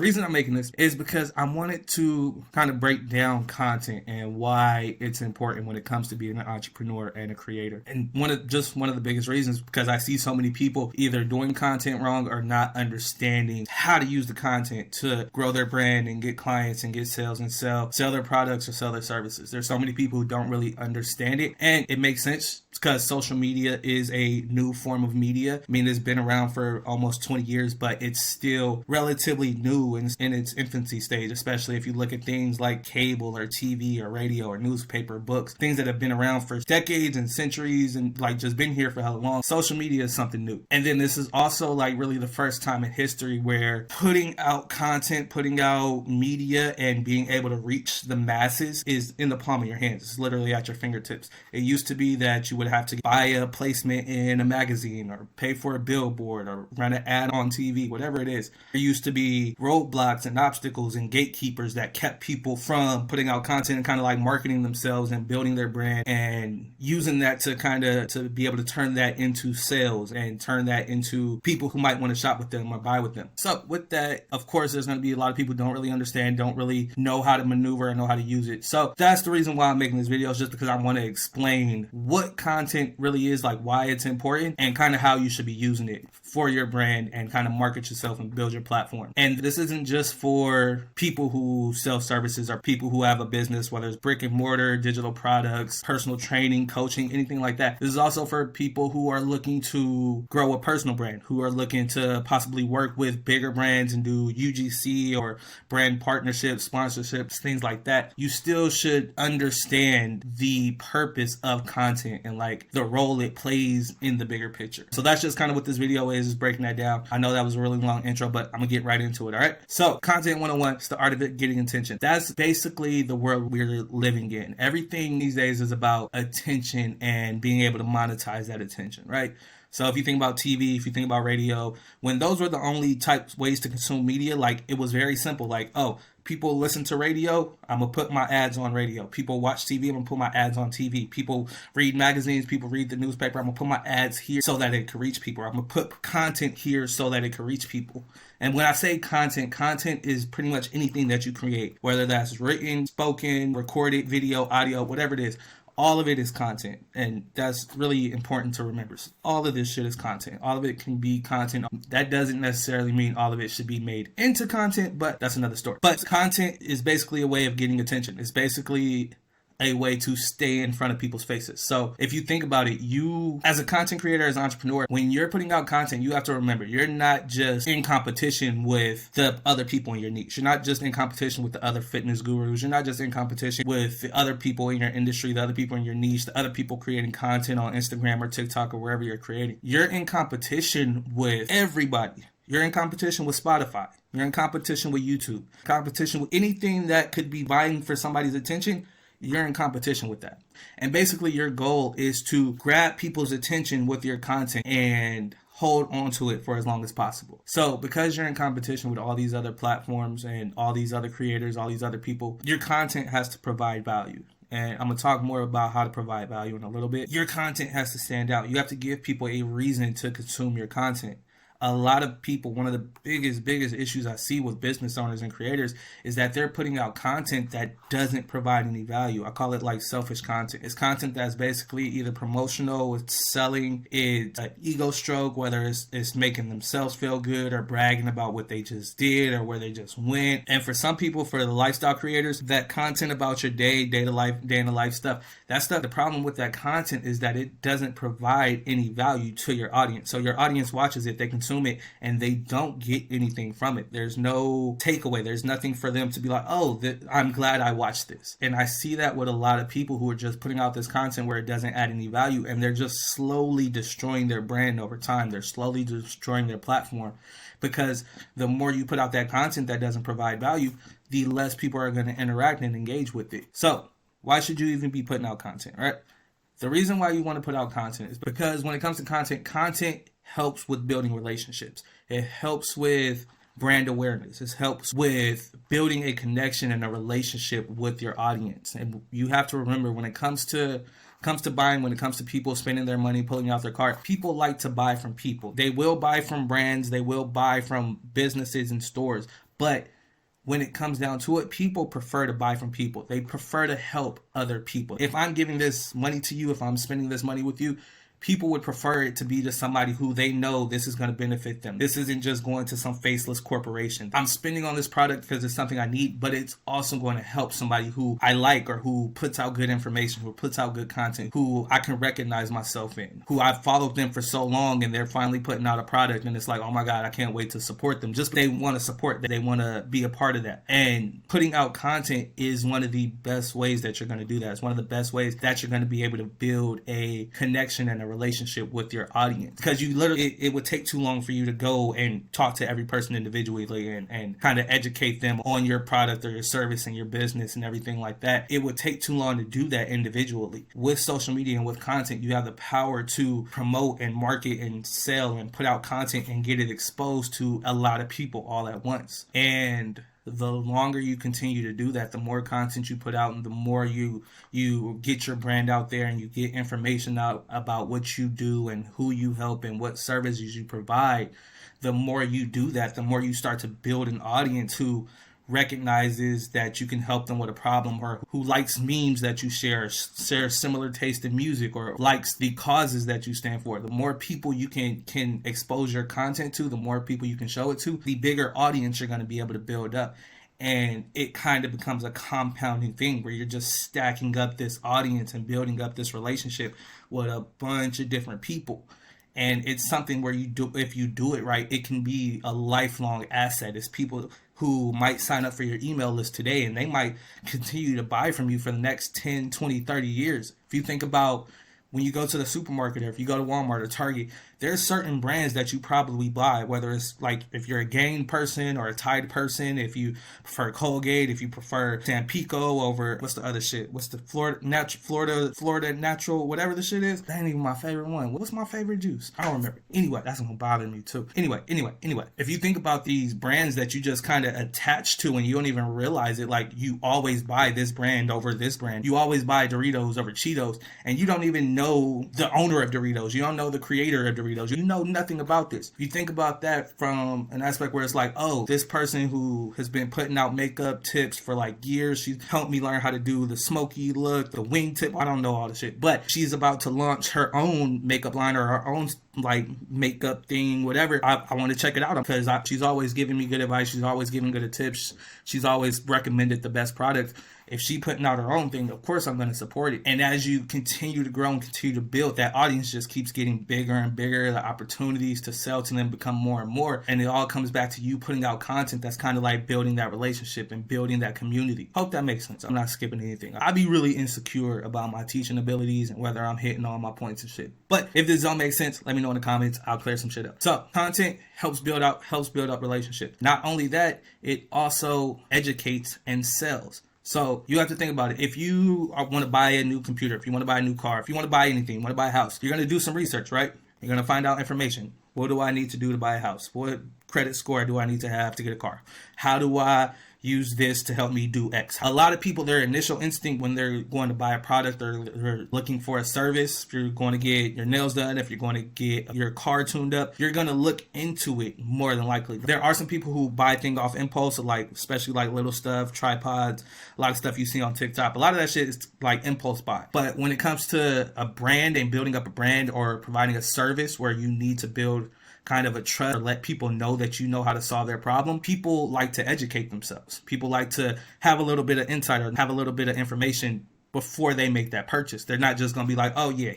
The reason I'm making this is because I wanted to kind of break down content and why it's important when it comes to being an entrepreneur and a creator. And one of the biggest reasons, because I see so many people either doing content wrong or not understanding how to use the content to grow their brand and get clients and get sales and sell their products or sell their services. There's so many people who don't really understand it, and it makes sense because social media is a new form of media. I mean, it's been around for almost 20 years, but it's still relatively new in its infancy stage, especially if you look at things like cable or TV or radio or newspaper, books, things that have been around for decades and centuries and like just been here for how long. Social media is something new. And then this is also like really the first time in history where putting out content, putting out media and being able to reach the masses is in the palm of your hands. It's literally at your fingertips. It used to be that you would have to buy a placement in a magazine or pay for a billboard or run an ad on TV, whatever it is. There used to be roadblocks and obstacles and gatekeepers that kept people from putting out content and kind of like marketing themselves and building their brand and using that to be able to turn that into sales and turn that into people who might want to shop with them or buy with them. So with that, of course, there's going to be a lot of people who don't really understand, don't really know how to maneuver and know how to use it. So that's the reason why I'm making this video, is just because I want to explain what content really is, like why it's important and kind of how you should be using it for your brand and kind of market yourself and build your platform. And this isn't just for people who sell services or people who have a business, whether it's brick and mortar, digital products, personal training, coaching, anything like that. This is also for people who are looking to grow a personal brand, who are looking to possibly work with bigger brands and do UGC or brand partnerships, sponsorships, things like that. You still should understand the purpose of content and like the role it plays in the bigger picture. So that's just kind of what this video is breaking that down. I know that was a really long intro, but I'm gonna get right into it. All right. So content 101, it's the art of it getting attention. That's basically the world we're living in. Everything these days is about attention and being able to monetize that attention, right? So if you think about TV, if you think about radio, when those were the only ways to consume media, like it was very simple. Like, oh, people listen to radio, I'm going to put my ads on radio. People watch TV, I'm going to put my ads on TV. People read magazines, people read the newspaper, I'm going to put my ads here so that it can reach people. I'm going to put content here so that it can reach people. And when I say content is pretty much anything that you create, whether that's written, spoken, recorded, video, audio, whatever it is. All of it is content, and that's really important to remember. All of this shit is content. All of it can be content. That doesn't necessarily mean all of it should be made into content, but that's another story. But content is basically a way of getting attention. It's basically a way to stay in front of people's faces. So if you think about it, you as a content creator, as an entrepreneur, when you're putting out content, you have to remember you're not just in competition with the other people in your niche. You're not just in competition with the other fitness gurus. You're not just in competition with the other people in your industry, the other people in your niche, the other people creating content on Instagram or TikTok or wherever you're creating. You're in competition with everybody. You're in competition with Spotify. You're in competition with YouTube. Competition with anything that could be vying for somebody's attention. You're in competition with that. And basically your goal is to grab people's attention with your content and hold on to it for as long as possible. So because you're in competition with all these other platforms and all these other creators, all these other people, your content has to provide value. And I'm going to talk more about how to provide value in a little bit. Your content has to stand out. You have to give people a reason to consume your content. A lot of people, one of the biggest issues I see with business owners and creators is that they're putting out content that doesn't provide any value. I call it like selfish content. It's content that's basically either promotional, it's selling, it's an ego stroke, whether it's making themselves feel good or bragging about what they just did or where they just went. And for some people, for the lifestyle creators, that content about your day in the life stuff, the problem with that content is that it doesn't provide any value to your audience. So your audience watches it, they consume it, and they don't get anything from it. There's no takeaway. There's nothing for them to be like, oh, I'm glad I watched this. And I see that with a lot of people who are just putting out this content where it doesn't add any value, and they're just slowly destroying their brand over time. They're slowly destroying their platform, because the more you put out that content that doesn't provide value, the less people are going to interact and engage with it. So why should you even be putting out content, right? The reason why you want to put out content is because when it comes to content helps with building relationships. It helps with brand awareness. It helps with building a connection and a relationship with your audience. And you have to remember, when it comes to buying, when it comes to people spending their money, pulling out their cart, people like to buy from people. They will buy from brands. They will buy from businesses and stores. But when it comes down to it, people prefer to buy from people. They prefer to help other people. If I'm giving this money to you, if I'm spending this money with you, people would prefer it to be to somebody who they know this is going to benefit them. This isn't just going to some faceless corporation. I'm spending on this product because it's something I need, but it's also going to help somebody who I like, or who puts out good information, who puts out good content, who I can recognize myself in, who I've followed them for so long, and they're finally putting out a product and it's like, oh my God, I can't wait to support them. Just they want to support that. They want to be a part of that. And putting out content is one of the best ways that you're going to do that. It's one of the best ways that you're going to be able to build a connection and a relationship with your audience, because you literally it would take too long for you to go and talk to every person individually and kind of educate them on your product or your service and your business and everything like that. It would take too long to do that individually. With social media and with content, you have the power to promote and market and sell and put out content and get it exposed to a lot of people all at once. And the longer you continue to do that, the more content you put out, and the more you get your brand out there, and you get information out about what you do and who you help and what services you provide, the more you do that, the more you start to build an audience who recognizes that you can help them with a problem, or who likes memes that you share similar taste in music, or likes the causes that you stand for. The more people you can expose your content to, the more people you can show it to, the bigger audience you're going to be able to build up. And it kind of becomes a compounding thing where you're just stacking up this audience and building up this relationship with a bunch of different people. And it's something where if you do it right, it can be a lifelong asset. It's people who might sign up for your email list today, and they might continue to buy from you for the next 10, 20, 30 years. If you think about when you go to the supermarket, or if you go to Walmart or Target, there's certain brands that you probably buy, whether it's like if you're a Gain person or a Tide person, if you prefer Colgate, if you prefer Tampico over, what's the other shit? What's the Florida Natural, whatever the shit is? That ain't even my favorite one. What's my favorite juice? I don't remember. Anyway, that's gonna bother me too. Anyway. If you think about these brands that you just kind of attach to and you don't even realize it, like you always buy this brand over this brand. You always buy Doritos over Cheetos, and you don't even know the owner of Doritos. You don't know the creator of Doritos. You know nothing about this. You think about that from an aspect where it's like, oh, this person who has been putting out makeup tips for like years, she's helped me learn how to do the smoky look, the wing tip. I don't know all the shit, but she's about to launch her own makeup line or her own like makeup thing, whatever. I want to check it out because she's always giving me good advice. She's always giving good tips. She's always recommended the best product. If she putting out her own thing, of course I'm going to support it. And as you continue to grow and continue to build, that audience just keeps getting bigger and bigger. The opportunities to sell to them become more and more. And it all comes back to you putting out content that's kind of like building that relationship and building that community. Hope that makes sense. I'm not skipping anything. I'd be really insecure about my teaching abilities and whether I'm hitting all my points and shit. But if this don't make sense, let me know in the comments. I'll clear some shit up. So content helps build up relationships. Not only that, it also educates and sells. So you have to think about it. If you want to buy a new computer, if you want to buy a new car, if you want to buy anything, you want to buy a house, you're going to do some research, right? You're going to find out information. What do I need to do to buy a house? What credit score do I need to have to get a car? How do I use this to help me do X? A lot of people, their initial instinct when they're going to buy a product or they're looking for a service, if you're going to get your nails done, if you're going to get your car tuned up, you're going to look into it more than likely. There are some people who buy things off impulse, like especially like little stuff, tripods, a lot of stuff you see on TikTok. A lot of that shit is like impulse buy. But when it comes to a brand and building up a brand or providing a service where you need to build kind of a trust or let people know that you know how to solve their problem, people like to educate themselves. People like to have a little bit of insight or have a little bit of information before they make that purchase. They're not just going to be like, oh yeah,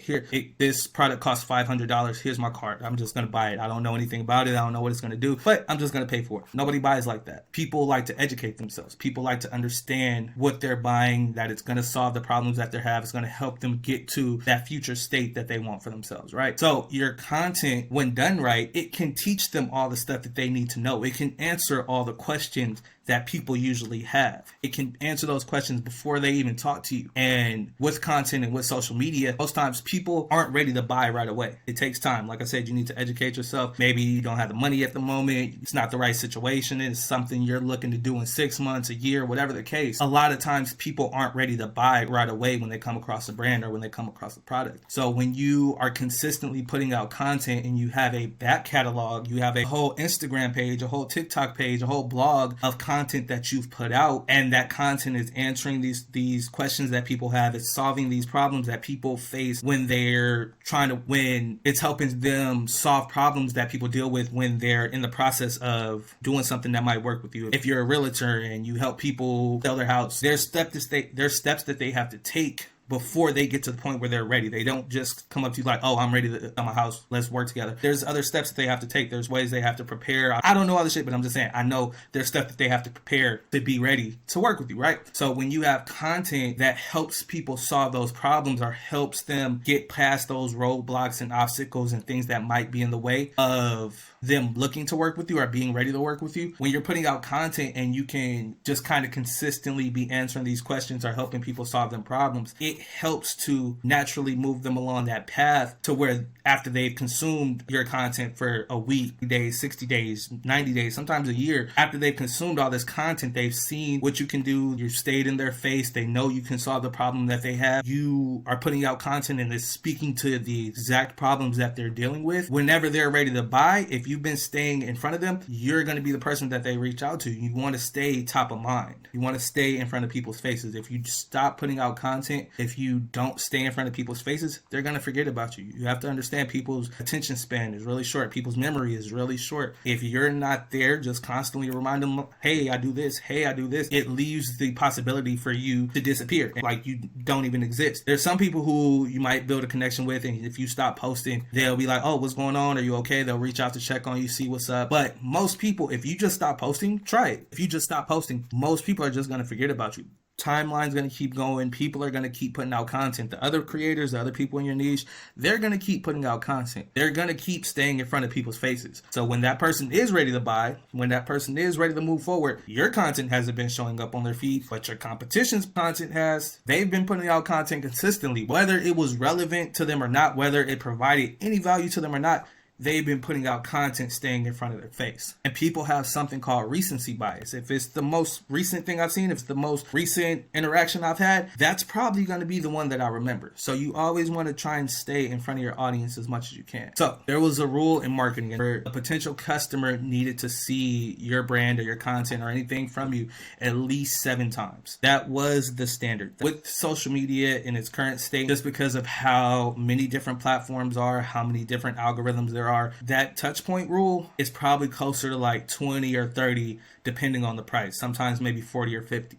this product costs $500. Here's my card. I'm just going to buy it. I don't know anything about it. I don't know what it's going to do, but I'm just going to pay for it. Nobody buys like that. People like to educate themselves. People like to understand what they're buying, that it's going to solve the problems that they have. It's going to help them get to that future state that they want for themselves, right? So your content, when done right, it can teach them all the stuff that they need to know. It can answer all the questions that people usually have. It can answer those questions before they even talk to you. And with content and with social media, most times people aren't ready to buy right away. It takes time. Like I said, you need to educate yourself. Maybe you don't have the money at the moment. It's not the right situation. It's something you're looking to do in 6 months, a year, whatever the case. A lot of times people aren't ready to buy right away when they come across a brand or when they come across a product. So when you are consistently putting out content and you have a back catalog, you have a whole Instagram page, a whole TikTok page, a whole blog of content that you've put out, and that content is answering these questions that people have, it's solving these problems that people face when it's helping them solve problems that people deal with when they're in the process of doing something that might work with you. If you're a realtor and you help people sell their house, there's steps that they have to take before they get to the point where they're ready. They don't just come up to you like, oh, I'm ready to sell my house, let's work together. There's other steps that they have to take. There's ways they have to prepare. I don't know all this shit, but I'm just saying, I know there's stuff that they have to prepare to be ready to work with you, right? So when you have content that helps people solve those problems or helps them get past those roadblocks and obstacles and things that might be in the way of them looking to work with you or being ready to work with you, when you're putting out content and you can just kind of consistently be answering these questions or helping people solve them problems, it helps to naturally move them along that path to where after they've consumed your content for a week, days, 60 days, 90 days, sometimes a year, after they've consumed all this content, they've seen what you can do, you've stayed in their face, they know you can solve the problem that they have, you are putting out content and it's speaking to the exact problems that they're dealing with. Whenever they're ready to buy, if you've been staying in front of them, you're going to be the person that they reach out to. You want to stay top of mind. You want to stay in front of people's faces. If you stop putting out content, if you don't stay in front of people's faces, they're going to forget about you. You have to understand people's attention span is really short. People's memory is really short. If you're not there, just constantly remind them, hey, I do this. Hey, I do this. It leaves the possibility for you to disappear. Like you don't even exist. There's some people who you might build a connection with, and if you stop posting, they'll be like, oh, what's going on? Are you okay? They'll reach out to check on you, see what's up. But most people, if you just stop posting, try it. If you just stop posting, most people are just going to forget about you. Timeline's going to keep going. People are going to keep putting out content. The other creators, the other people in your niche, they're going to keep putting out content. They're going to keep staying in front of people's faces. So when that person is ready to buy, when that person is ready to move forward, your content hasn't been showing up on their feed, but your competition's content has. They've been putting out content consistently, whether it was relevant to them or not, whether it provided any value to them or not. They've been putting out content staying in front of their face. And people have something called recency bias. If it's the most recent thing I've seen, if it's the most recent interaction I've had, that's probably going to be the one that I remember. So you always want to try and stay in front of your audience as much as you can. So there was a rule in marketing where a potential customer needed to see your brand or your content or anything from you at least 7 times. That was the standard. With social media in its current state, just because of how many different platforms are, how many different algorithms there are, that touch point rule is probably closer to like 20 or 30 depending on the price, sometimes maybe 40 or 50.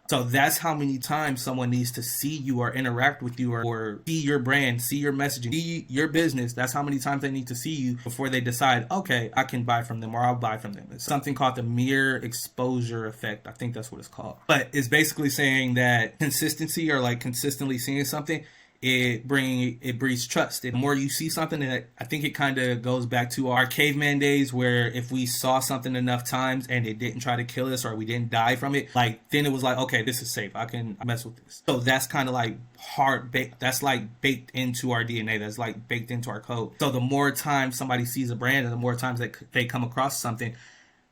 So that's how many times someone needs to see you or interact with you or see your brand, see your messaging, see your business. That's how many times they need to see you before they decide, okay, I can buy from them or I'll buy from them. It's something called the mere exposure effect. I think that's what it's called. But it's basically saying that consistency or like consistently seeing something, it breeds trust. And the more you see something, and I think it kind of goes back to our caveman days where if we saw something enough times and it didn't try to kill us or we didn't die from it, like then it was like, okay, this is safe. I can mess with this. So that's kind of like that's like baked into our DNA. That's like baked into our code. So the more times somebody sees a brand and the more times that they come across something,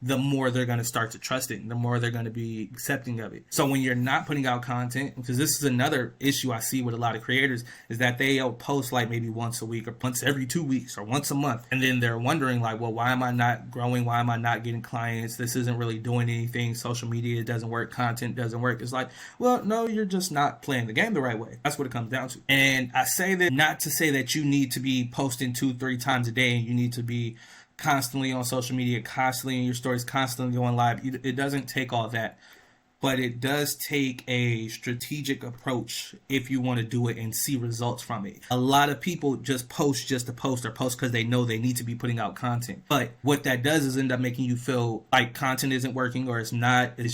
the more they're going to start to trust it and the more they're going to be accepting of it. So when you're not putting out content, because this is another issue I see with a lot of creators, is that they'll post like maybe once a week or once every 2 weeks or once a month. And then they're wondering like, well, why am I not growing? Why am I not getting clients? This isn't really doing anything. Social media doesn't work. Content doesn't work. It's like, well, no, you're just not playing the game the right way. That's what it comes down to. And I say that not to say that you need to be posting 2-3 times a day and you need to be constantly on social media, constantly in your stories, constantly going live. It doesn't take all that, but it does take a strategic approach if you want to do it and see results from it. A lot of people just post just to post or post because they know they need to be putting out content. But what that does is end up making you feel like content isn't working or it's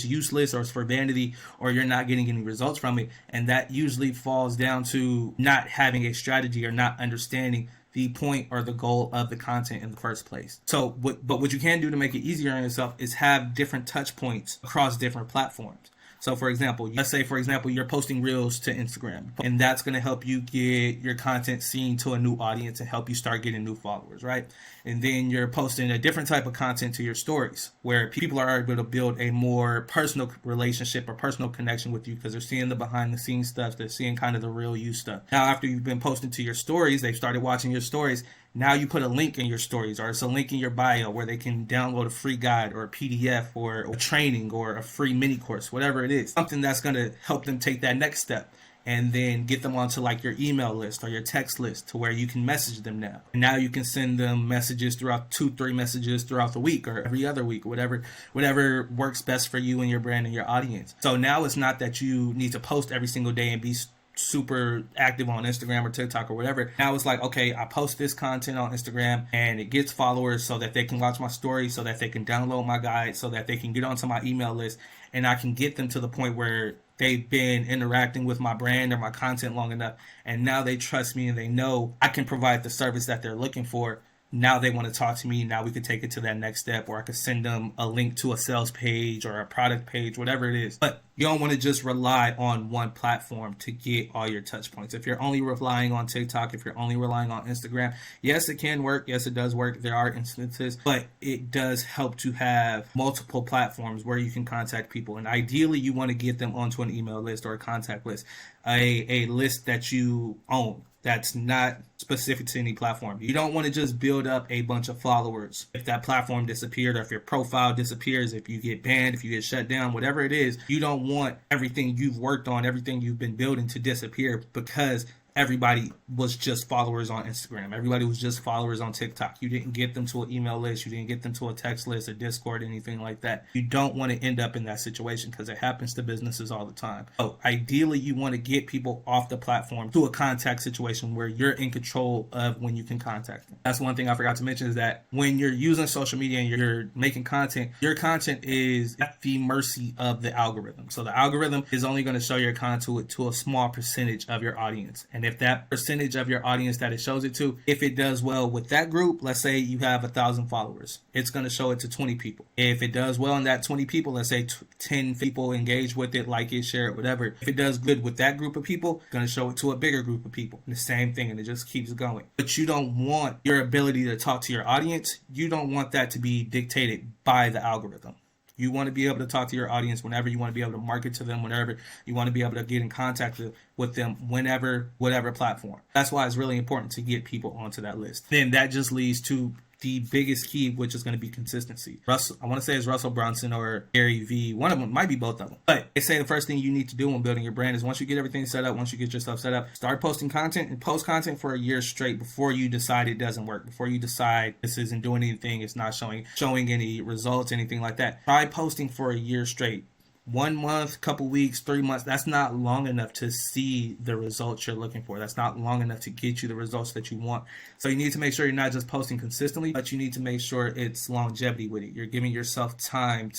useless or it's for vanity or you're not getting any results from it. And that usually falls down to not having a strategy or not understanding the point or the goal of the content in the first place. So, what you can do to make it easier on yourself is have different touch points across different platforms. So for example, let's say for example, you're posting reels to Instagram, and that's going to help you get your content seen to a new audience and help you start getting new followers, right? And then you're posting a different type of content to your stories where people are able to build a more personal relationship or personal connection with you because they're seeing the behind the scenes stuff. They're seeing kind of the real you stuff. Now, after you've been posting to your stories, they've started watching your stories. Now you put a link in your stories, or it's a link in your bio where they can download a free guide or a PDF or a training or a free mini course, whatever it is, something that's going to help them take that next step and then get them onto like your email list or your text list to where you can message them now. And now you can send them messages throughout 2-3 messages throughout the week or every other week, whatever works best for you and your brand and your audience. So now it's not that you need to post every single day and be super active on Instagram or TikTok or whatever. Now it's like, okay, I post this content on Instagram and it gets followers so that they can watch my story, so that they can download my guide, so that they can get onto my email list, and I can get them to the point where they've been interacting with my brand or my content long enough, and now they trust me and they know I can provide the service that they're looking for. Now they want to talk to me. Now we could take it to that next step, or I could send them a link to a sales page or a product page, whatever it is. But you don't want to just rely on one platform to get all your touch points. If you're only relying on TikTok, if you're only relying on Instagram, yes, it can work. Yes, it does work. There are instances, but it does help to have multiple platforms where you can contact people. And ideally, you want to get them onto an email list or a contact list, a list that you own. That's not specific to any platform. You don't want to just build up a bunch of followers if that platform disappeared, or if your profile disappears, if you get banned, if you get shut down, whatever it is. You don't want everything you've worked on, everything you've been building to disappear because everybody was just followers on Instagram. Everybody was just followers on TikTok. You didn't get them to an email list. You didn't get them to a text list or Discord, anything like that. You don't want to end up in that situation because it happens to businesses all the time. So ideally, you want to get people off the platform to a contact situation where you're in control of when you can contact them. That's one thing I forgot to mention, is that when you're using social media and you're making content, your content is at the mercy of the algorithm. So the algorithm is only going to show your content to a small percentage of your audience. And if that percentage of your audience that it shows it to, if it does well with that group, let's say you have 1,000 followers, it's going to show it to 20 people. If it does well in that 20 people, let's say 10 people engage with it, like it, share it, whatever. If it does good with that group of people, it's going to show it to a bigger group of people. And the same thing, and it just keeps going. But you don't want your ability to talk to your audience, you don't want that to be dictated by the algorithm. You want to be able to talk to your audience whenever you want to be able to market to them, whenever you want to be able to get in contact with them, whenever, whatever platform. That's why it's really important to get people onto that list. Then that just leads to the biggest key, which is going to be consistency. I want to say it's Russell Brunson or Gary Vee. One of them, might be both of them. But they say the first thing you need to do when building your brand is, once you get everything set up, once you get yourself set up, start posting content and post content for a year straight before you decide it doesn't work, before you decide this isn't doing anything, it's not showing any results, anything like that. Try posting for a year straight. 1 month, couple weeks, 3 months, that's not long enough to see the results you're looking for. That's not long enough to get you the results that you want. So you need to make sure you're not just posting consistently, but you need to make sure it's longevity with it. You're giving yourself time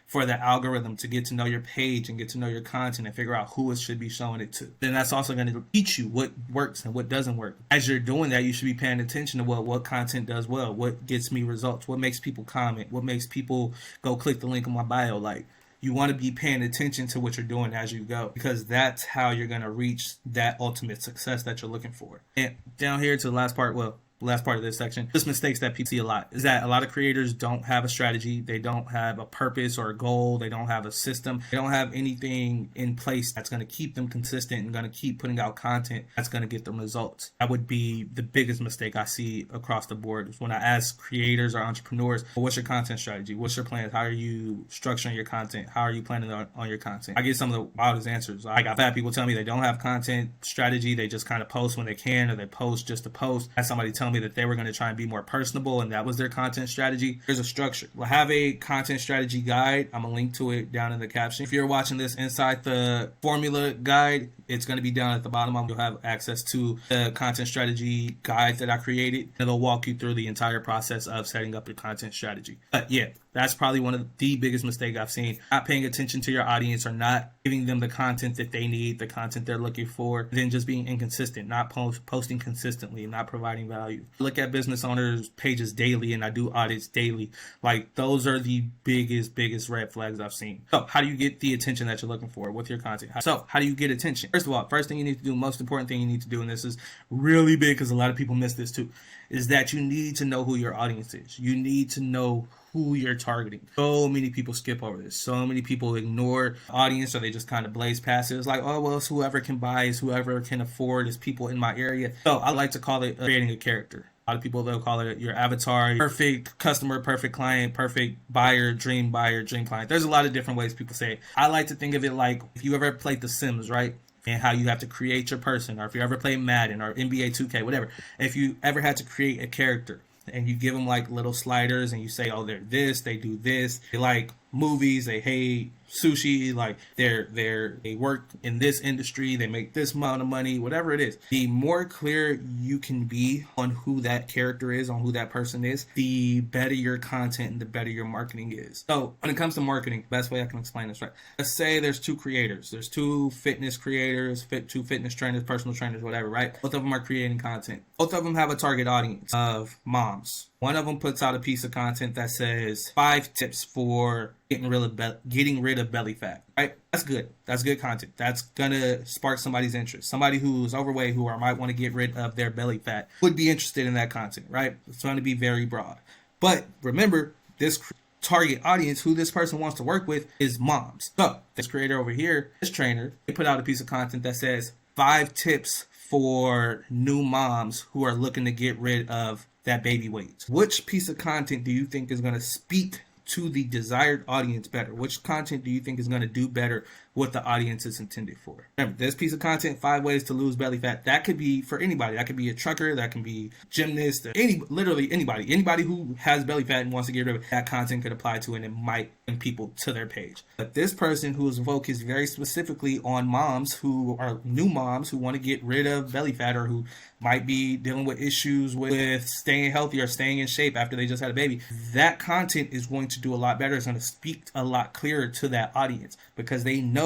for the algorithm to get to know your page and get to know your content and figure out who it should be showing it to. Then that's also going to teach you what works and what doesn't work. As you're doing that, you should be paying attention to what content does well, what gets me results, what makes people comment, what makes people go click the link in my bio. Like, you want to be paying attention to what you're doing as you go, because that's how you're going to reach that ultimate success that you're looking for. And down here to the last part of this section, just mistakes that people see a lot is that a lot of creators don't have a strategy. They don't have a purpose or a goal. They don't have a system. They don't have anything in place that's going to keep them consistent and going to keep putting out content that's going to get them results. That would be the biggest mistake I see across the board. Is when I ask creators or entrepreneurs, well, what's your content strategy? What's your plan? How are you structuring your content? How are you planning on your content? I get some of the wildest answers. I've had people tell me they don't have content strategy. They just kind of post when they can, or they post just to post. I had somebody tell me that they were going to try and be more personable, and that was their content strategy. There's a structure. We'll have a content strategy guide. I'm going to link to it down in the caption. If you're watching this inside the formula guide, it's going to be down at the bottom. You'll have access to the content strategy guide that I created. It'll walk you through the entire process of setting up your content strategy. But yeah, That's probably one of the biggest mistakes I've seen. Not paying attention to your audience or not giving them the content that they need, the content they're looking for, then just being inconsistent, not posting consistently, not providing value. Look at business owners' pages daily, and I do audits daily. Like, those are the biggest red flags I've seen. So how do you get the attention that you're looking for with your content? So how do you get attention? First of all, first thing you need to do, most important thing you need to do, and this is really big because a lot of people miss this too, is that you need to know who your audience is. You need to know who you're targeting. So many people skip over this. So many people ignore audience, or they just kind of blaze past it. It's like, oh, well, it's whoever can buy, it's whoever can afford, it's people in my area. So I like to call it creating a character. A lot of people, they'll call it your avatar, perfect customer, perfect client, perfect buyer, dream client. There's a lot of different ways people say it. I like to think of it like if you ever played The Sims, right? And how you have to create your person, or if you ever play Madden or NBA 2K, whatever. If you ever had to create a character and you give them like little sliders and you say, oh, they're this, they do this, they like movies, they hate sushi, like they work in this industry, they make this amount of money, whatever it is. The more clear you can be on who that character is, on who that person is, the better your content and the better your marketing is. So when it comes to marketing, best way I can explain this, right? Let's say there's two creators, there's two fitness creators, two fitness trainers, personal trainers, whatever, right? Both of them are creating content. Both of them have a target audience of moms. One of them puts out a piece of content that says 5 tips for getting rid of belly fat, right? That's good. That's good content. That's gonna spark somebody's interest. Somebody who's overweight who might want to get rid of their belly fat would be interested in that content, right? It's going to be very broad. But remember, this target audience, who this person wants to work with, is moms. So this creator over here, this trainer, they put out a piece of content that says 5 tips for new moms who are looking to get rid of that baby weight. Which piece of content do you think is going to speak to the desired audience better? Which content do you think is going to do better what the audience is intended for? Remember, this piece of content, 5 ways to lose belly fat, that could be for anybody. That could be a trucker, that can be gymnast, literally anybody who has belly fat and wants to get rid of it. That content could apply to, and it might bring people to their page. But this person who is focused very specifically on moms who are new moms who want to get rid of belly fat, or who might be dealing with issues with staying healthy or staying in shape after they just had a baby, that content is going to do a lot better. It's going to speak a lot clearer to that audience because they know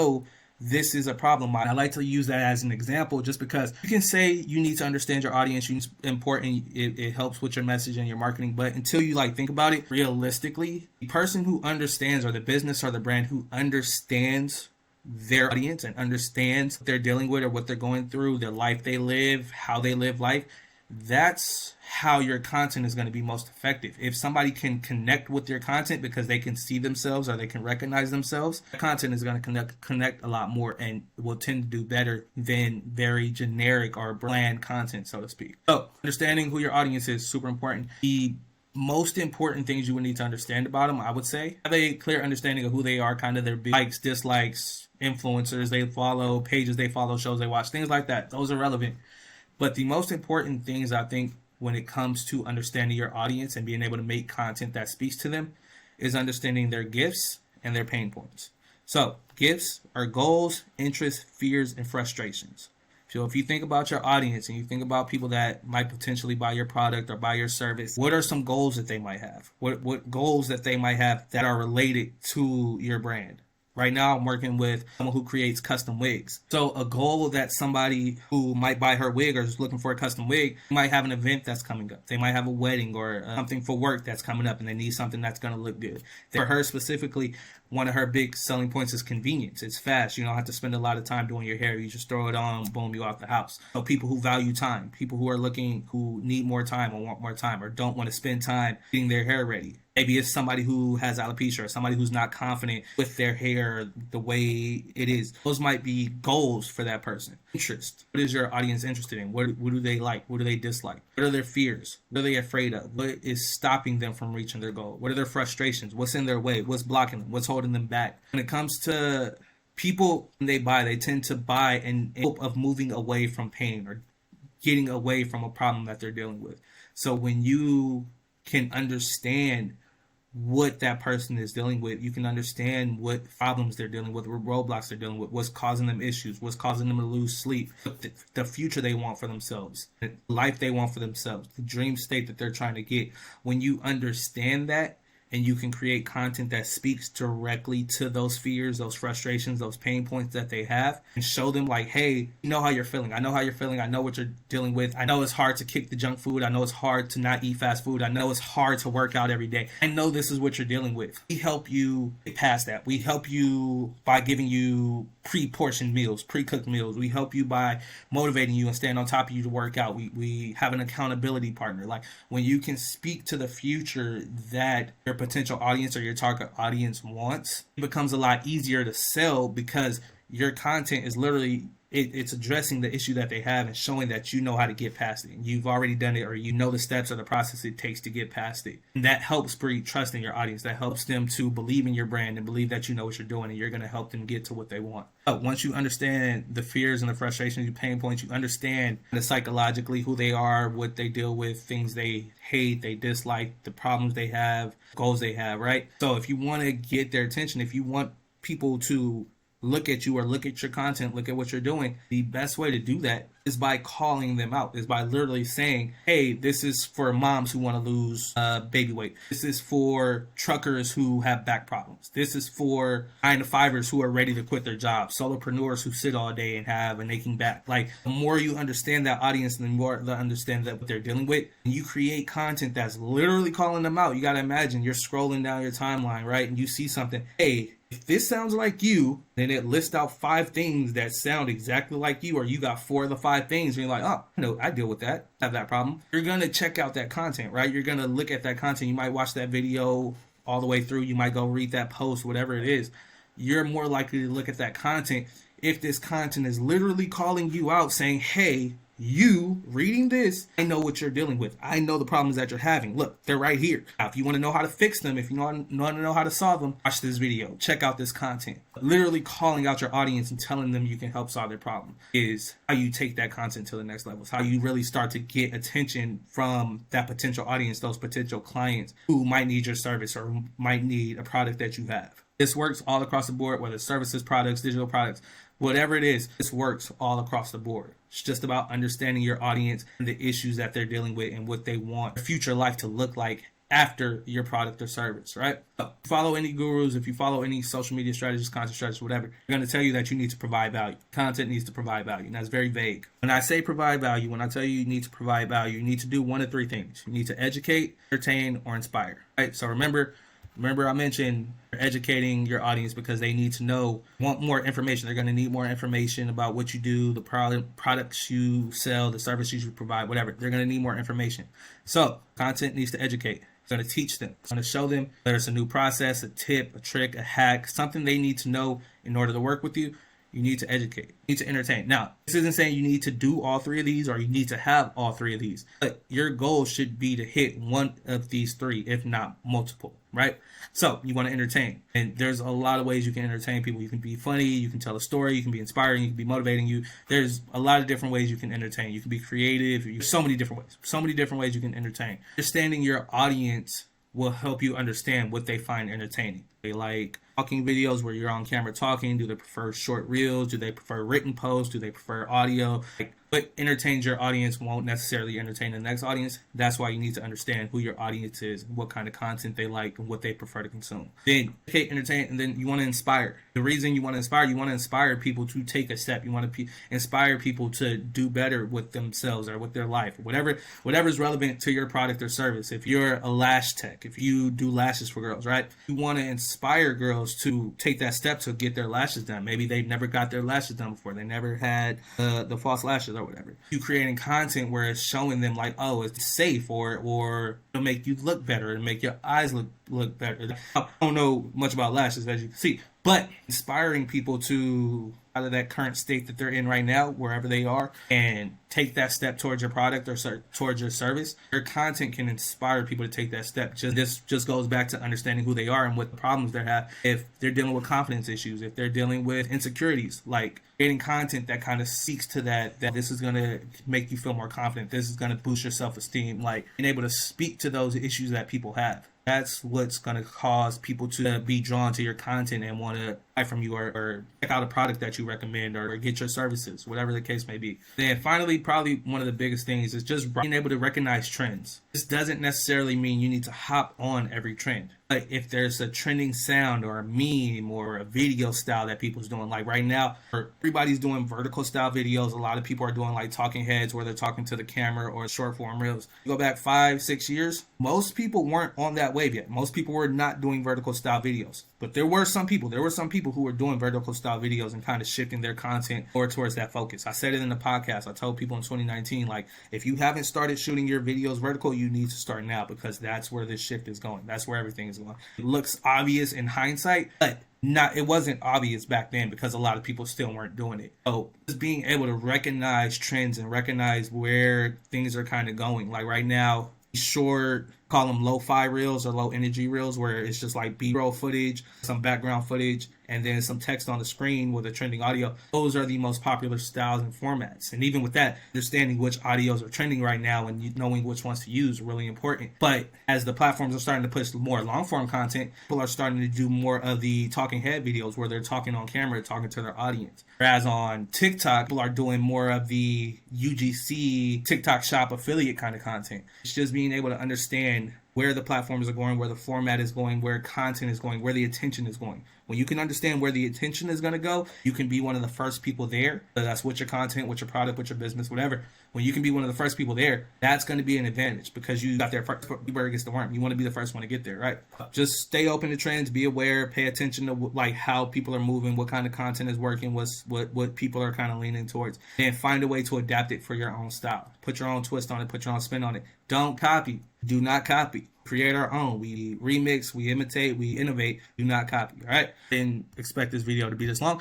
this is a problem. I like to use that as an example just because you can say you need to understand your audience. It's important. It helps with your message and your marketing. But until you think about it realistically, the person who understands, or the business or the brand who understands their audience and understands what they're dealing with or what they're going through, their life they live, how they live life, that's how your content is going to be most effective. If somebody can connect with your content because they can see themselves or they can recognize themselves, the content is going to connect a lot more and will tend to do better than very generic or bland content, so to speak. So understanding who your audience is super important. The most important things you would need to understand about them, I would say, have a clear understanding of who they are, kind of their likes, dislikes, influencers they follow, pages they follow, shows they watch, things like that. Those are relevant. But the most important things, I think, when it comes to understanding your audience and being able to make content that speaks to them, is understanding their gifts and their pain points. So gifts are goals, interests, fears, and frustrations. So if you think about your audience and you think about people that might potentially buy your product or buy your service, what are some goals that they might have? What goals that they might have that are related to your brand? Right now, I'm working with someone who creates custom wigs. So a goal that somebody who might buy her wig or is looking for a custom wig might have an event that's coming up. They might have a wedding or something for work that's coming up, and they need something that's going to look good. For her specifically, one of her big selling points is convenience. It's fast. You don't have to spend a lot of time doing your hair. You just throw it on, boom, you off the house. So people who value time, people who need more time or want more time or don't want to spend time getting their hair ready. Maybe it's somebody who has alopecia or somebody who's not confident with their hair the way it is. Those might be goals for that person. Interest. What is your audience interested in? What do they like? What do they dislike? What are their fears? What are they afraid of? What is stopping them from reaching their goal? What are their frustrations? What's in their way? What's blocking them? What's holding them back? When it comes to people, when they buy, they tend to buy in hope of moving away from pain or getting away from a problem that they're dealing with. So when you can understand what that person is dealing with, you can understand what problems they're dealing with, what roadblocks they're dealing with, what's causing them issues, what's causing them to lose sleep, the future they want for themselves, the life they want for themselves, the dream state that they're trying to get. When you understand that, and you can create content that speaks directly to those fears, those frustrations, those pain points that they have, and show them like, hey, you know how you're feeling. I know how you're feeling. I know what you're dealing with. I know it's hard to kick the junk food. I know it's hard to not eat fast food. I know it's hard to work out every day. I know this is what you're dealing with. We help you get past that. We help you by giving you pre-portioned meals, pre-cooked meals. We help you by motivating you and staying on top of you to work out. We have an accountability partner. Like, when you can speak to the future that your potential audience or your target audience wants, it becomes a lot easier to sell, because your content is literally it's addressing the issue that they have and showing that you know how to get past it. You've already done it, or you know the steps or the process it takes to get past it. And that helps breed trust in your audience. That helps them to believe in your brand and believe that you know what you're doing, and you're going to help them get to what they want. But once you understand the fears and the frustrations, your pain points, you understand the psychologically who they are, what they deal with, things they hate, they dislike, the problems they have, goals they have, right? So if you want to get their attention, if you want people to look at you or look at your content, look at what you're doing, the best way to do that is by calling them out, is by literally saying, hey, this is for moms who want to lose baby weight. This is for truckers who have back problems. This is for 9-to-5ers who are ready to quit their jobs, solopreneurs who sit all day and have an aching back. Like, the more you understand that audience, the more they understand that what they're dealing with, and you create content that's literally calling them out. You got to imagine you're scrolling down your timeline, right? And you see something, hey, if this sounds like you, then it lists out 5 things that sound exactly like you, or you got 4 of the 5 things, and you're like, oh, no, I deal with that, have that problem. You're going to check out that content, right? You're going to look at that content. You might watch that video all the way through. You might go read that post, whatever it is. You're more likely to look at that content if this content is literally calling you out, saying, hey, you reading this, I know what you're dealing with. I know the problems that you're having. Look, they're right here. Now, if you want to know how to fix them, if you want to know how to solve them, watch this video. Check out this content. Literally calling out your audience and telling them you can help solve their problem is how you take that content to the next level. It's how you really start to get attention from that potential audience, those potential clients who might need your service or might need a product that you have. This works all across the board, whether it's services, products, digital products, whatever it is, this works all across the board. It's just about understanding your audience and the issues that they're dealing with and what they want their future life to look like after your product or service, right? So, follow any gurus, if you follow any social media strategists, content strategists, whatever, they're going to tell you that you need to provide value. Content needs to provide value, and that's very vague. When I say provide value, when I tell you need to provide value, you need to do one of 3 things. You need to educate, entertain, or inspire, right? So remember I mentioned educating your audience because they need to know, want more information. They're going to need more information about what you do, the products you sell, the services you provide, whatever. They're going to need more information. So content needs to educate. It's going to teach them. It's going to show them whether it's a new process, a tip, a trick, a hack, something they need to know in order to work with you. You need to educate. You need to entertain. Now, this isn't saying you need to do all 3 of these or you need to have all 3 of these. But your goal should be to hit one of these 3, if not multiple, right? So you want to entertain. And there's a lot of ways you can entertain people. You can be funny. You can tell a story. You can be inspiring. You can be motivating you. There's a lot of different ways you can entertain. You can be creative. So many different ways. So many different ways you can entertain. Understanding your audience will help you understand what they find entertaining. They like talking videos where you're on camera talking. Do they prefer short reels? Do they prefer written posts? Do they prefer audio? What entertains your audience won't necessarily entertain the next audience. That's why you need to understand who your audience is, what kind of content they like, and what they prefer to consume. Then educate, entertain, and then you want to inspire. The reason you want to inspire people to take a step. You want to inspire people to do better with themselves or with their life, whatever is relevant to your product or service. If you're a lash tech, if you do lashes for girls, right? You want to inspire girls to take that step to get their lashes done. Maybe they've never got their lashes done before. They never had the false lashes or whatever. You creating content where it's showing them like, oh, it's safe, or it'll make you look better and make your eyes look better. I don't know much about lashes, as you can see, but inspiring people to out of that current state that they're in right now, wherever they are, and take that step towards your product or towards your service. Your content can inspire people to take that step. This just goes back to understanding who they are and what the problems they have. If they're dealing with confidence issues, if they're dealing with insecurities, like creating content that kind of speaks to that this is going to make you feel more confident. This is going to boost your self-esteem, like being able to speak to those issues that people have. That's what's going to cause people to be drawn to your content and want to buy from you or check out a product that you recommend or get your services, whatever the case may be. Then finally, probably one of the biggest things is just being able to recognize trends. This doesn't necessarily mean you need to hop on every trend. But if there's a trending sound or a meme or a video style that people's doing, like right now, everybody's doing vertical style videos. A lot of people are doing like talking heads where they're talking to the camera or short form reels. You go back 5-6 years, most people weren't on that wave yet. Most people were not doing vertical style videos. But there were some people who were doing vertical style videos and kind of shifting their content more towards that focus. I said it in the podcast. I told people in 2019, like, if you haven't started shooting your videos vertical, you need to start now, because that's where this shift is going. That's where everything is going. It looks obvious in hindsight, but it wasn't obvious back then because a lot of people still weren't doing it. So just being able to recognize trends and recognize where things are kind of going. Like right now, short, call them lo-fi reels or low energy reels, where it's just like B-roll footage, some background footage, and then some text on the screen with a trending audio. Those are the most popular styles and formats. And even with that, understanding which audios are trending right now and knowing which ones to use is really important. But as the platforms are starting to push more long form content, people are starting to do more of the talking head videos where they're talking on camera, talking to their audience. Whereas on TikTok, people are doing more of the UGC TikTok shop affiliate kind of content. It's just being able to understand where the platforms are going, where the format is going, where content is going, where the attention is going. When you can understand where the attention is going to go, you can be one of the first people there. So that's with your content, with your product, with your business, whatever. When you can be one of the first people there, that's going to be an advantage because you got there first. Where gets the worm. You want to be the first one to get there, right? Just stay open to trends, be aware, pay attention to like how people are moving, what kind of content is working, what people are kind of leaning towards, and find a way to adapt it for your own style. Put your own twist on it, put your own spin on it. Don't copy. Do not copy. Create our own. We remix, we imitate, we innovate. Do not copy. All right. Didn't expect this video to be this long.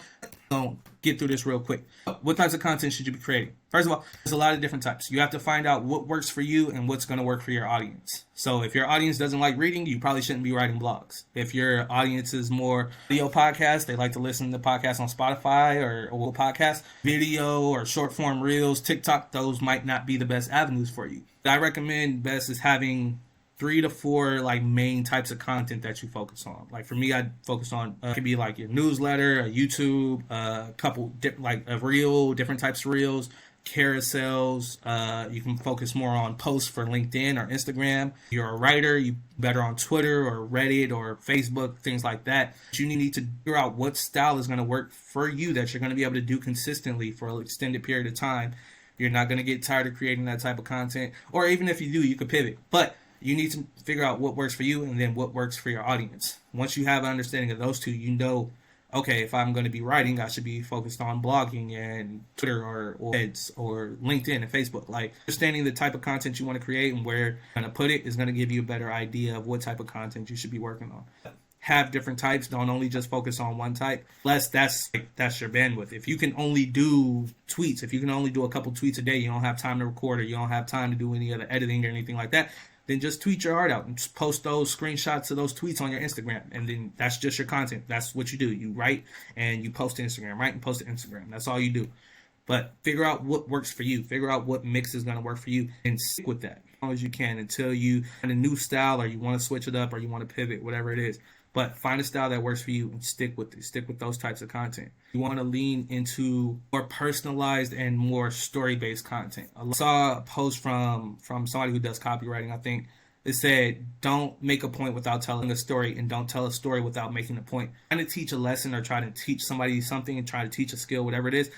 So get through this real quick. What types of content should you be creating? First of all, there's a lot of different types. You have to find out what works for you and what's going to work for your audience. So if your audience doesn't like reading, you probably shouldn't be writing blogs. If your audience is more video podcasts, they like to listen to podcasts on Spotify or podcast, video or short form reels, TikTok, those might not be the best avenues for you. What I recommend best is having 3 to 4 like main types of content that you focus on. Like for me, I focus on it could be like your newsletter, a YouTube, a couple like a reel, different types of reels, carousels. You can focus more on posts for LinkedIn or Instagram. You're a writer, you better on Twitter or Reddit or Facebook, things like that. But you need to figure out what style is going to work for you that you're going to be able to do consistently for an extended period of time. You're not going to get tired of creating that type of content, or even if you do, you could pivot. But you need to figure out what works for you and then what works for your audience. Once you have an understanding of those two, you know, okay, if I'm going to be writing, I should be focused on blogging and Twitter or LinkedIn and Facebook. Like understanding the type of content you want to create and where you're going to put it is going to give you a better idea of what type of content you should be working on. Have different types. Don't only just focus on one type. Unless that's your bandwidth. If you can only do tweets, if you can only do a couple tweets a day, you don't have time to record or you don't have time to do any other editing or anything like that, then just tweet your art out and just post those screenshots of those tweets on your Instagram. And then that's just your content. That's what you do. You write and you post to Instagram, write and post to Instagram. That's all you do. But figure out what works for you. Figure out what mix is going to work for you and stick with that as long as you can until you find a new style or you want to switch it up or you want to pivot, whatever it is. But find a style that works for you and stick with it. Stick with those types of content. You want to lean into more personalized and more story-based content. I saw a post from somebody who does copywriting, I think. It said, don't make a point without telling a story and don't tell a story without making a point. Trying to teach a lesson or try to teach somebody something and try to teach a skill, whatever it is,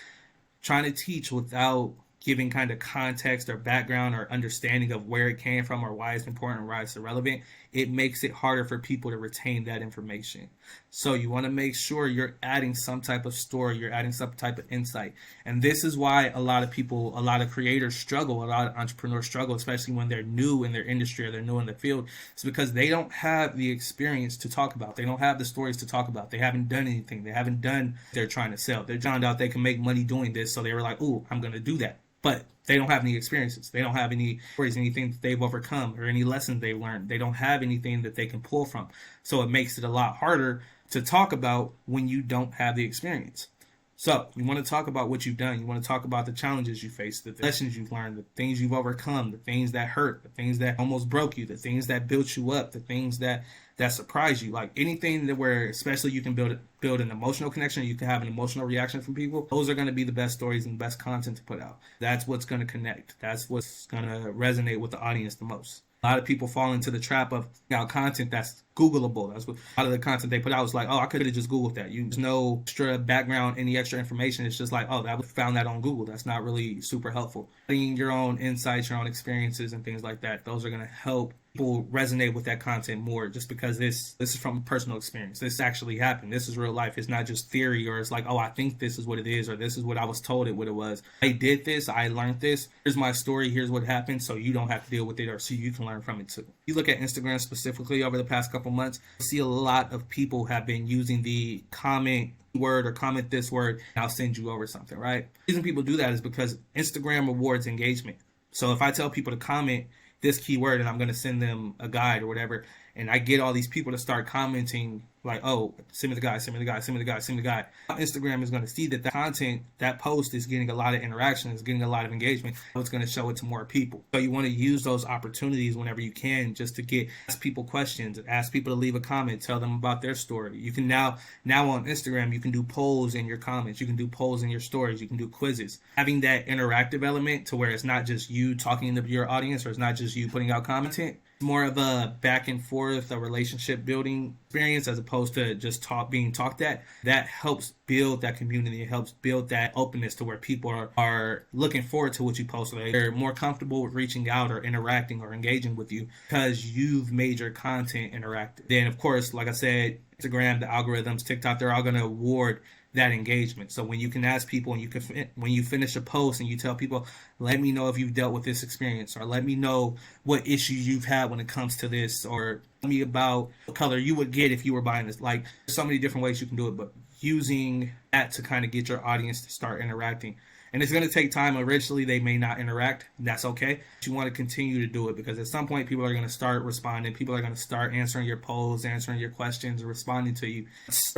trying to teach without giving kind of context or background or understanding of where it came from or why it's important or why it's irrelevant, it makes it harder for people to retain that information. So you want to make sure you're adding some type of story, you're adding some type of insight. And this is why a lot of people, a lot of creators struggle, a lot of entrepreneurs struggle, especially when they're new in their industry or they're new in the field. It's because they don't have the experience to talk about. They don't have the stories to talk about. They haven't done anything. They haven't done what they're trying to sell. They found out they can make money doing this. So they were like, ooh, I'm going to do that. But they don't have any experiences. They don't have any stories, anything that they've overcome or any lessons they've learned. They don't have anything that they can pull from. So it makes it a lot harder to talk about when you don't have the experience. So you want to talk about what you've done. You want to talk about the challenges you faced, the lessons you've learned, the things you've overcome, the things that hurt, the things that almost broke you, the things that built you up, the things that surprise you. Like anything that where especially you can build an emotional connection, you can have an emotional reaction from people. Those are going to be the best stories and best content to put out. That's what's going to connect. That's what's going to resonate with the audience the most. A lot of people fall into the trap of content that's Googleable. That's what a lot of the content they put out was like, oh, I could have just Googled that. There's no extra background, any extra information. It's just like, oh, that found that on Google. That's not really super helpful. Putting your own insights, your own experiences and things like that, those are going to help people resonate with that content more, just because this is from personal experience. This actually happened. This is real life. It's not just theory, or it's like, oh, I think this is what it is, or this is what I was told what it was. I did this, I learned this, here's my story, here's what happened, so you don't have to deal with it, or so you can learn from it too. You look at Instagram specifically over the past couple months, you see a lot of people have been using the comment word or comment this word, and I'll send you over something, right? The reason people do that is because Instagram rewards engagement. So if I tell people to comment this keyword and I'm going to send them a guide or whatever, and I get all these people to start commenting like, oh, send me the guide, send me the guide, send me the guide, send me the guide. Instagram is going to see that the content, that post is getting a lot of interaction, is getting a lot of engagement. So it's going to show it to more people. So you want to use those opportunities whenever you can, just to ask people questions, ask people to leave a comment, tell them about their story. You can now on Instagram, you can do polls in your comments, you can do polls in your stories, you can do quizzes. Having that interactive element to where it's not just you talking to your audience, or it's not just you putting out content, more of a back and forth, a relationship building experience, as opposed to just being talked at. That helps build that community. It helps build that openness to where people are looking forward to what you post. They're more comfortable with reaching out or interacting or engaging with you because you've made your content interactive. Then, of course, like I said, Instagram, the algorithms, TikTok, they're all going to award that engagement. So when you can ask people, and when you finish a post and you tell people, let me know if you've dealt with this experience, or let me know what issues you've had when it comes to this, or tell me about what color you would get if you were buying this. Like, there's so many different ways you can do it, but using that to kind of get your audience to start interacting. And it's going to take time. Originally, they may not interact. That's okay. But you want to continue to do it, because at some point, people are going to start responding. People are going to start answering your polls, answering your questions, responding to you.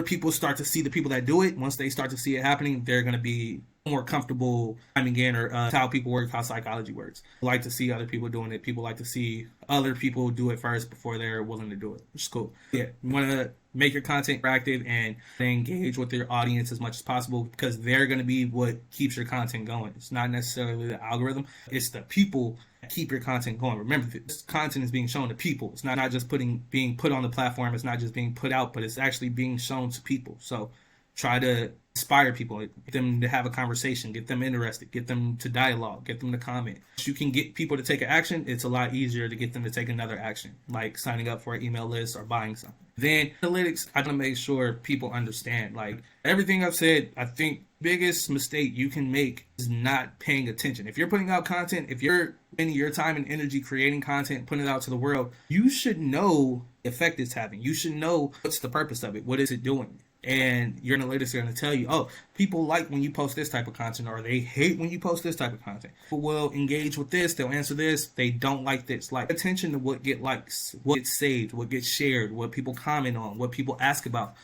People start to see the people that do it. Once they start to see it happening, they're going to be more comfortable chiming in, or how people work, how psychology works. People like to see other people doing it. People like to see other people do it first before they're willing to do it, which is cool. Yeah, you want to make your content interactive and engage with your audience as much as possible, because they're going to be what keeps your content going. It's not necessarily the algorithm. It's the people that keep your content going. Remember, this content is being shown to people. It's not just being put on the platform. It's not just being put out, but it's actually being shown to people. So try to inspire people, get them to have a conversation, get them interested, get them to dialogue, get them to comment. If you can get people to take an action, it's a lot easier to get them to take another action, like signing up for an email list or buying something. Then analytics, I want to make sure people understand, like everything I've said, I think biggest mistake you can make is not paying attention. If you're putting out content, if you're spending your time and energy creating content, putting it out to the world, you should know the effect it's having. You should know what's the purpose of it. What is it doing? And your analytics are going to tell you, oh, people like when you post this type of content, or they hate when you post this type of content. People will engage with this, they'll answer this, they don't like this. Like, attention to what get likes, what gets saved, what gets shared, what people comment on, what people ask about.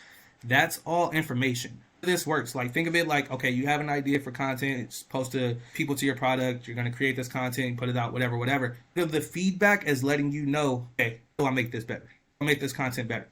That's all information. This works. Like, think of it like, okay, you have an idea for content, it's supposed to people to your product, you're going to create this content, put it out, whatever. The feedback is letting you know, okay, I'll make this better. I'll make this content better.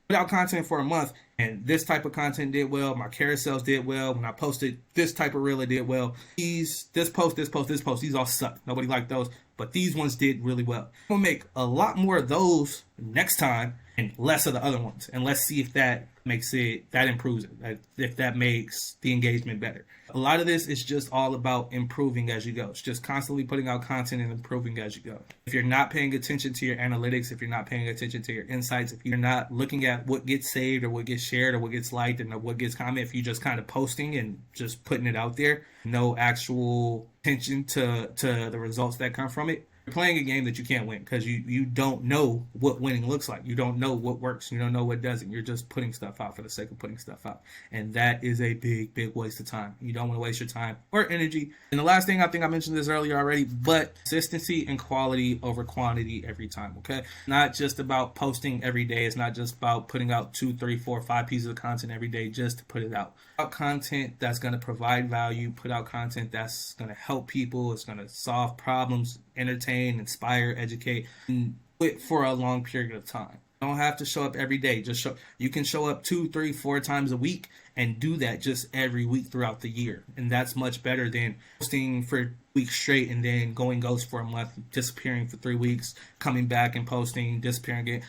Put out content for a month, and this type of content did well. My carousels did well. When I posted this type of reel, it did well. This post, these all suck. Nobody liked those, but these ones did really well. We'll make a lot more of those next time and less of the other ones. And let's see if that improves it, if that makes the engagement better. A lot of this is just all about improving as you go. It's just constantly putting out content and improving as you go. If you're not paying attention to your analytics, if you're not paying attention to your insights, if you're not looking at what gets saved or what gets shared or what gets liked and what gets commented, if you're just kind of posting and just putting it out there, no actual attention to the results that come from it, you're playing a game that you can't win, because you don't know what winning looks like. You don't know what works. You don't know what doesn't. You're just putting stuff out for the sake of putting stuff out. And that is a big waste of time. You don't want to waste your time or energy. And the last thing, I think I mentioned this earlier already, but consistency and quality over quantity every time, okay? Not just about posting every day. It's not just about putting out 2, 3, 4, 5 pieces of content every day just to put it out. Put out content that's going to provide value. Put out content that's going to help people. It's going to solve problems, entertain, inspire, educate, and do it for a long period of time. You don't have to show up every day. You can show up 2, 3, 4 times a week and do that just every week throughout the year. And that's much better than posting for weeks straight and then going ghost for a month, disappearing for 3 weeks, coming back and posting, disappearing again.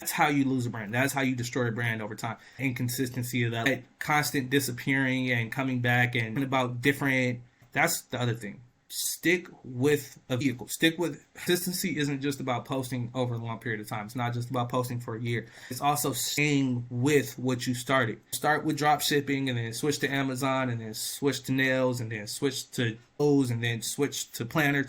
That's how you lose a brand. That's how you destroy a brand over time. Inconsistency of that constant disappearing and coming back and about different. That's the other thing. Stick with a vehicle. Stick with consistency. Isn't just about posting over a long period of time. It's not just about posting for a year. It's also staying with what you started. Start with drop shipping and then switch to Amazon and then switch to nails and then switch to clothes and then switch to planners.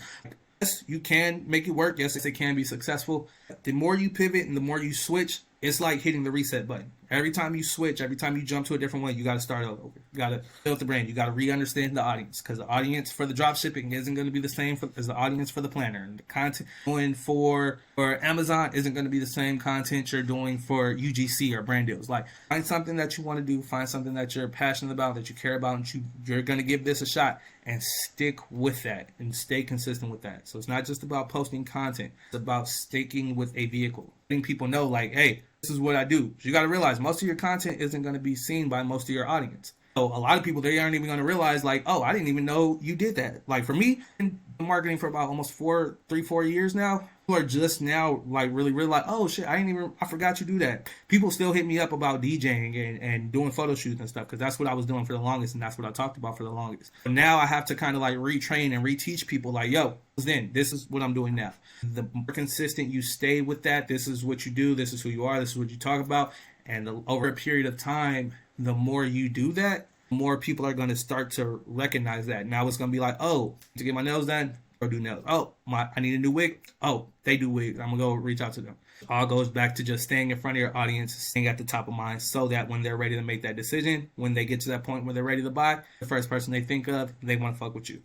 Yes, you can make it work. Yes, it can be successful. The more you pivot and the more you switch, it's like hitting the reset button. Every time you switch, every time you jump to a different one, you got to start all over. You got to build the brand. You got to re-understand the audience, because the audience for the drop shipping isn't going to be the same as the audience for the planner. And the content going for Amazon isn't going to be the same content you're doing for UGC or brand deals. Like, find something that you want to do, find something that you're passionate about, that you care about, and you're going to give this a shot, and stick with that and stay consistent with that. So it's not just about posting content. It's about sticking with a vehicle. Letting people know, like, hey, this is what I do. You got to realize most of your content isn't going to be seen by most of your audience. So a lot of people, they aren't even going to realize, like, oh, I didn't even know you did that. Like, for me, in marketing for about almost 4 years now, people are just now like really realize, oh shit, I forgot you do that. People still hit me up about DJing and doing photo shoots and stuff, because that's what I was doing for the longest, and that's what I talked about for the longest. But now I have to kind of like retrain and reteach people, like, yo, then this is what I'm doing now. The more consistent you stay with that, this is what you do, this is who you are, this is what you talk about, and over a period of time, the more you do that, the more people are going to start to recognize that. Now it's going to be like, oh, to get my nails done, go do nails. Oh, I need a new wig. Oh, they do wigs. I'm going to go reach out to them. It all goes back to just staying in front of your audience, staying at the top of mind, so that when they're ready to make that decision, when they get to that point where they're ready to buy, the first person they think of, they want to fuck with you.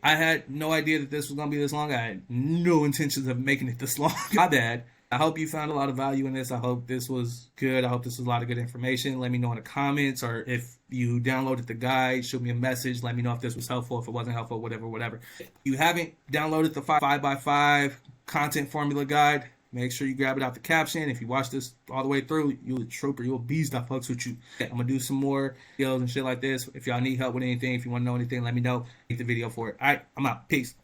I had no idea that this was going to be this long. I had no intentions of making it this long. My bad. I hope you found a lot of value in this. I hope this was good. I hope this was a lot of good information. Let me know in the comments, or if you downloaded the guide, shoot me a message. Let me know if this was helpful, if it wasn't helpful, whatever. If you haven't downloaded the 5x5 content formula guide, make sure you grab it out the caption. If you watch this all the way through, you're a trooper, you're a beast. I fucks with you. I'm going to do some more videos and shit like this. If y'all need help with anything, if you want to know anything, let me know. Make the video for it. All right, I'm out. Peace.